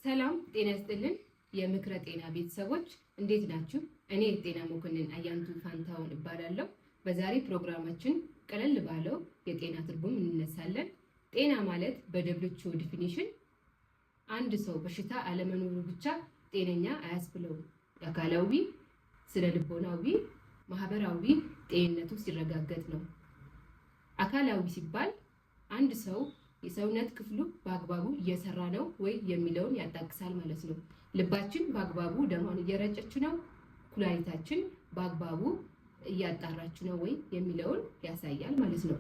ሰላም ጤና ይስጥልን የምክረ ጤና ቤተሰቦች እንዴት ናችሁ? እኔ የጤና መኮንን አያንቱ ፋንታውን እባላለሁ። በዛሬ ፕሮግራማችን ቀለል ባለው የጤና ትርጉም እንነሳለን። ጤና ማለት በደብሊው ዲፊኒሽን አንድ ሰው በሽታ አለመኖሩ ብቻ ጤነኛ አያስብለውም። የአካላዊ፣ ስነ ልቦናዊ፣ ማህበራዊ ጤንነቱ ሲረጋገጥ ነው። አካላዊ ሲባል አንድ ሰው የሰውነት ክፍሉ በአግባቡ እየሰራ ነው ወይ የሚለውን ያጣቅሳል ማለት ነው። ልባችን በአግባቡ ደሟን እየረጨች ነው፣ ኩላሊታችን በአግባቡ እያጣራች ነው ወይ የሚለውን ያሳያል ማለት ነው።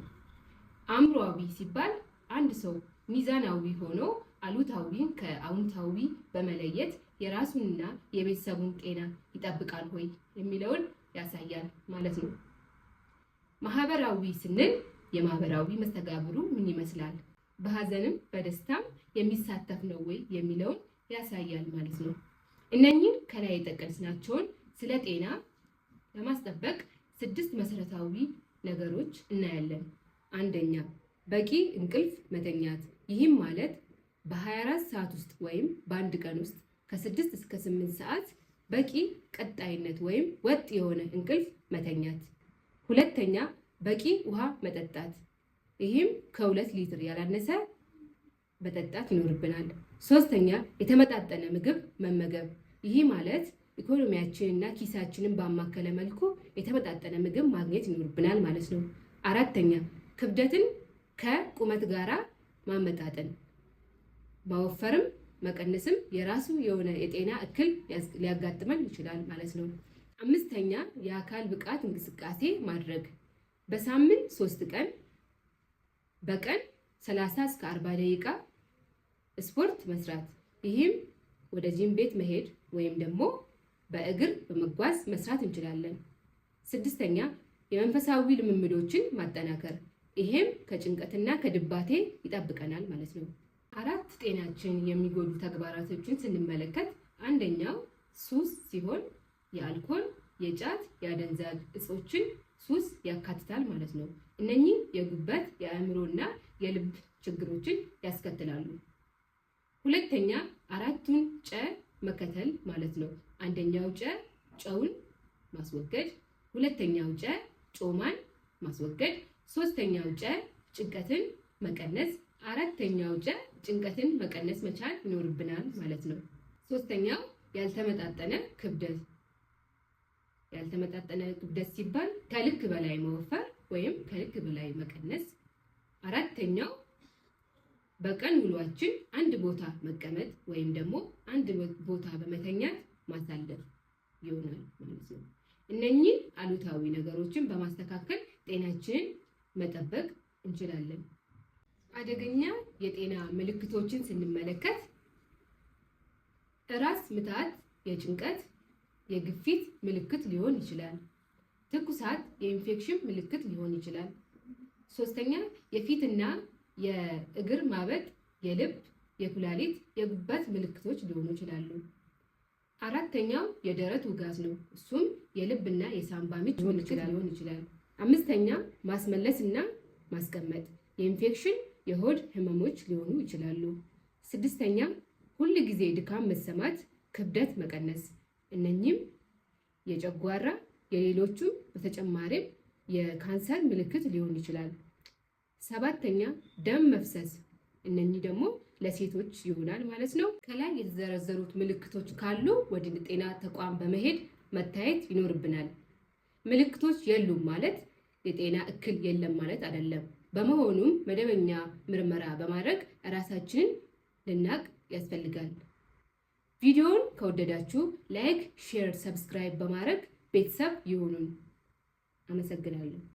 አእምሮአዊ ሲባል አንድ ሰው ሚዛናዊ ሆኖ አሉታዊን ከአዎንታዊ በመለየት የራሱንና የቤተሰቡን ጤና ይጠብቃል ወይ የሚለውን ያሳያል ማለት ነው። ማህበራዊ ስንል የማህበራዊ መስተጋብሩ ምን ይመስላል፣ በሀዘንም በደስታም የሚሳተፍ ነው ወይ የሚለውን ያሳያል ማለት ነው። እነኚህ ከላይ የጠቀስናቸውን ስለ ጤና ለማስጠበቅ 6 መሰረታዊ ነገሮች እናያለን። አንደኛ በቂ እንቅልፍ መተኛት። ይህም ማለት በ24 ሰዓት ውስጥ ወይም በአንድ ቀን ውስጥ ከ6 እስከ 8 ሰዓት በቂ ቀጣይነት ወይም ወጥ የሆነ እንቅልፍ መተኛት። ሁለተኛ በቂ ውሃ መጠጣት። ይህም ከ2 ሊትር ያላነሰ መጠጣት ይኖርብናል። ሶስተኛ የተመጣጠነ ምግብ መመገብ። ይህ ማለት ኢኮኖሚያችንና ኪሳችንን ባማከለ መልኩ የተመጣጠነ ምግብ ማግኘት ይኖርብናል ማለት ነው። አራተኛ ክብደትን ከቁመት ጋራ ማመጣጠን። ማወፈርም መቀነስም የራሱ የሆነ የጤና እክል ሊያጋጥመን ይችላል ማለት ነው። አምስተኛ የአካል ብቃት እንቅስቃሴ ማድረግ። በሳምንት 3 ቀን በቀን 30 እስከ 40 ደቂቃ ስፖርት መስራት። ይህም ወደ ጂም ቤት መሄድ ወይም ደግሞ በእግር በመጓዝ መስራት እንችላለን። 6ኛ የመንፈሳዊ ልምምዶችን ማጠናከር። ይሄም ከጭንቀትና ከድባቴ ይጠብቀናል ማለት ነው። 4 ጤናችን የሚጎዱ ተግባራቶችን ስንመለከት አንደኛው ሱስ ሲሆን የአልኮል፣ የጫት፣ የአደንዛዥ እጾችን ሱስ ያካትታል ማለት ነው። እነኚህ የጉበት፣ የአእምሮና የልብ ችግሮችን ያስከትላሉ። ሁለተኛ 4ቱን ጨ መከተል ማለት ነው። አንደኛው ጨ ጨውን ማስወገድ፣ ሁለተኛው ጨ ጮማን ማስወገድ፣ ሶስተኛው ጨ ጭንቀትን መቀነስ፣ አራተኛው ጨ ጭንቀትን መቀነስ መቻል ይኖርብናል ማለት ነው። ሶስተኛው ያልተመጣጠነ ክብደት። ያልተመጣጠነ ክብደት ሲባል ከልክ በላይ መወፈር ወይም ከልክ በላይ መቀነስ። አራተኛው በቀን ውሏችን አንድ ቦታ መቀመጥ ወይም ደግሞ አንድ ቦታ በመተኛት ማሳለፍ ይሆናል ማለት ነው። እነኚህ አሉታዊ ነገሮችን በማስተካከል ጤናችንን መጠበቅ እንችላለን። አደገኛ የጤና ምልክቶችን ስንመለከት ራስ ምታት የጭንቀት የግፊት ምልክት ሊሆን ይችላል። ትኩሳት የኢንፌክሽን ምልክት ሊሆን ይችላል። ሶስተኛ የፊትና የእግር ማበጥ የልብ፣ የኩላሊት፣ የጉበት ምልክቶች ሊሆኑ ይችላሉ። አራተኛው የደረት ውጋት ነው። እሱም የልብና የሳምባ ምች ምልክት ሊሆን ይችላል። አምስተኛ ማስመለስና ማስቀመጥ የኢንፌክሽን የሆድ ህመሞች ሊሆኑ ይችላሉ። 6ኛ ሁል ጊዜ ድካም መሰማት፣ ክብደት መቀነስ። እነኚህም የጨጓራ የሌሎቹ በተጨማሪም የካንሰር ምልክት ሊሆን ይችላል። 7ኛ ደም መፍሰስ። እነኚህ ደግሞ ለሴቶች ይሆናል ማለት ነው። ከላይ የተዘረዘሩት ምልክቶች ካሉ ወደ ጤና ተቋም በመሄድ መታየት ይኖርብናል። ምልክቶች የሉም ማለት የጤና እክል የለም ማለት አይደለም። በመሆኑም መደበኛ ምርመራ በማድረግ ራሳችንን ልናቅ ያስፈልጋል። ቪዲዮውን ከወደዳችሁ ላይክ፣ ሼር፣ ሰብስክራይብ በማድረግ ቤተሰብ ይሁኑን። አመሰግናለሁ።